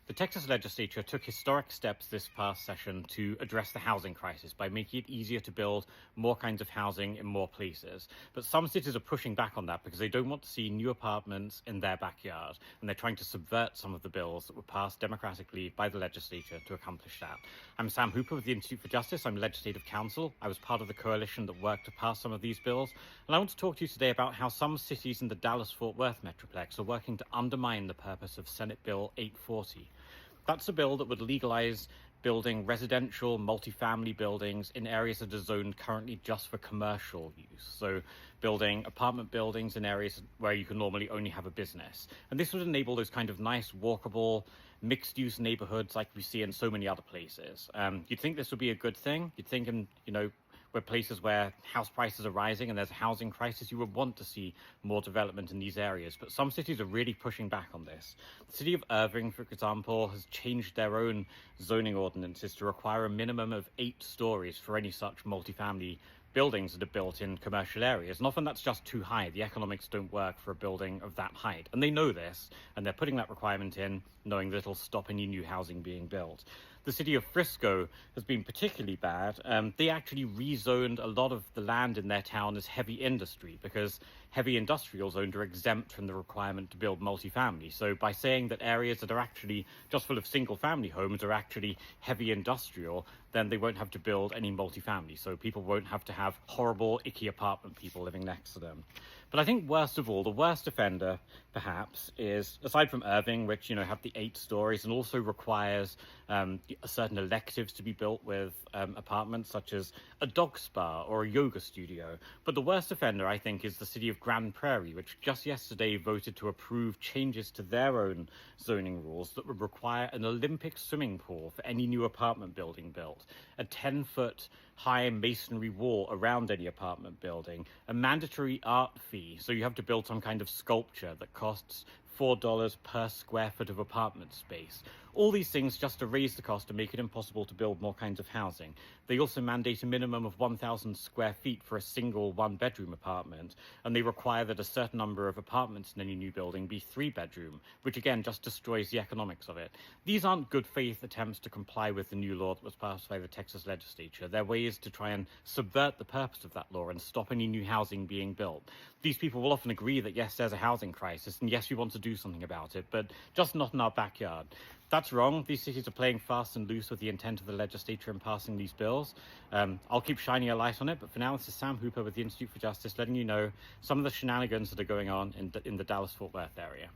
The Texas legislature took historic steps this past session to address the housing crisis by making it easier to build more kinds of housing in more places. But some cities are pushing back on that because they don't want to see new apartments in their backyard, and they're trying to subvert some of the bills that were passed democratically by the legislature to accomplish that. I'm Sam Hooper with the Institute for Justice. I'm legislative counsel. I was part of the coalition that worked to pass some of these bills, and I want to talk to you today about how some cities in the Dallas-Fort Worth metroplex are working to undermine the purpose of Senate Bill 840. That's a bill that would legalize building residential multifamily buildings in areas that are zoned currently just for commercial use. So building apartment buildings in areas where you can normally only have a business. And this would enable those kind of nice, walkable, mixed-use neighborhoods like we see in so many other places. You'd think this would be a good thing. You'd think, where places where house prices are rising and there's a housing crisis, you would want to see more development in these areas. But some cities are really pushing back on this. The city of Irving, for example, has changed their own zoning ordinances to require a minimum of 8 stories for any such multifamily buildings that are built in commercial areas. And often that's just too high. The economics don't work for a building of that height. And they know this, and they're putting that requirement in, knowing that it'll stop any new housing being built. The city of Frisco has been particularly bad. They actually rezoned a lot of the land in their town as heavy industry because heavy industrial zones are exempt from the requirement to build multifamily. So by saying that areas that are actually just full of single family homes are actually heavy industrial, then they won't have to build any multifamily. So people won't have to have horrible, icky apartment people living next to them. But I think worst of all, the worst offender, perhaps, is, aside from Irving, which, have the 8 stories and also requires certain electives to be built with apartments, such as a dog spa or a yoga studio. But the worst offender, I think, is the city of Grand Prairie, which just yesterday voted to approve changes to their own zoning rules that would require an Olympic swimming pool for any new apartment building built, a 10-foot high masonry wall around any apartment building, a mandatory art fee, so you have to build some kind of sculpture that costs $4 per square foot of apartment space. All these things just to raise the cost and make it impossible to build more kinds of housing. They also mandate a minimum of 1,000 square feet for a single one-bedroom apartment, and they require that a certain number of apartments in any new building be 3-bedroom, which again just destroys the economics of it. These aren't good faith attempts to comply with the new law that was passed by the Texas legislature. They're ways to try and subvert the purpose of that law and stop any new housing being built. These people will often agree that yes, there's a housing crisis, and yes, we want to do something about it, but just not in our backyard. That's wrong. These cities are playing fast and loose with the intent of the legislature in passing these bills. I'll keep shining a light on it, but for now, this is Sam Hooper with the Institute for Justice letting you know some of the shenanigans that are going on in the Dallas-Fort Worth area.